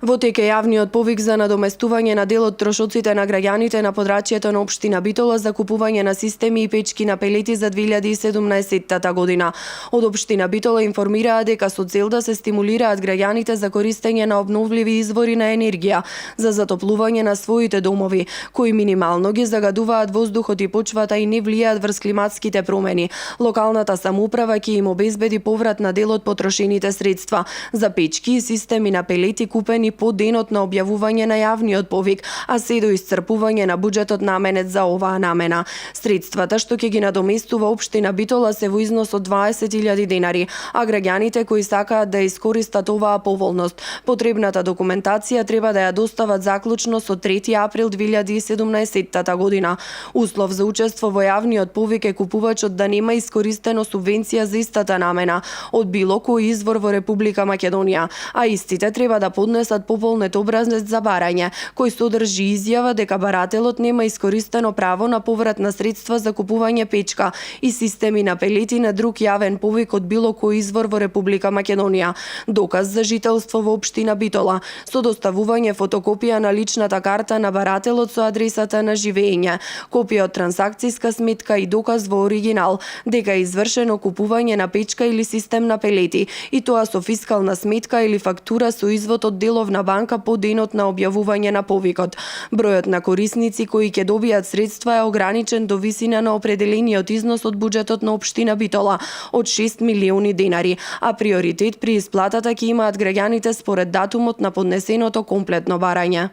Во тек е јавниот повик за надоместување на дел од трошоците на граѓаните на подрачјето на општина Битола за купување на системи и печки на пелети за 2017 година. Од општина Битола информираа дека со цел да се стимулираат граѓаните за користење на обновливи извори на енергија за затоплување на своите домови, кои минимално ги загадуваат воздухот и почвата и не влијаат врз климатските промени. Локалната самоуправа ќе им обезбеди поврат на дел од потрошените средства за печки и системи на пелети купени по денот на објавување на јавниот повик, а се до исцрпување на буџетот наменет за оваа намена. Средствата што ќе ги надоместува општина Битола се во износ од 20.000 денари, а граѓаните кои сакаат да искористат оваа поволност, потребната документација треба да ја достават заклучно со 3 април 2017 година. Услов за учество во јавниот повик е купувачот да нема искористено субвенција за истата намена од било кој извор во Република Македонија, а истите треба да поднесат пополнет образец за барање, кој содржи изјава дека барателот нема искористено право на поврат на средства за купување печка и системи на пелети на друг јавен повик од било кој извор во Република Македонија, доказ за жителство во општина Битола, со доставување фотокопија на личната карта на барателот со адресата на живење, копија од трансакциска сметка и доказ во оригинал дека е извршено купување на печка или систем на пелети, и тоа со фискална сметка или фактура со извод од деловна банка по денот на објавување на повикот. Бројот на корисници кои ќе добијат средства е ограничен до висина на определениот износ од буџетот на општина Битола од 6 милиони денари, а приоритет при исплатата ќе имаат граѓаните според датумот на поднесеното комплетно барање.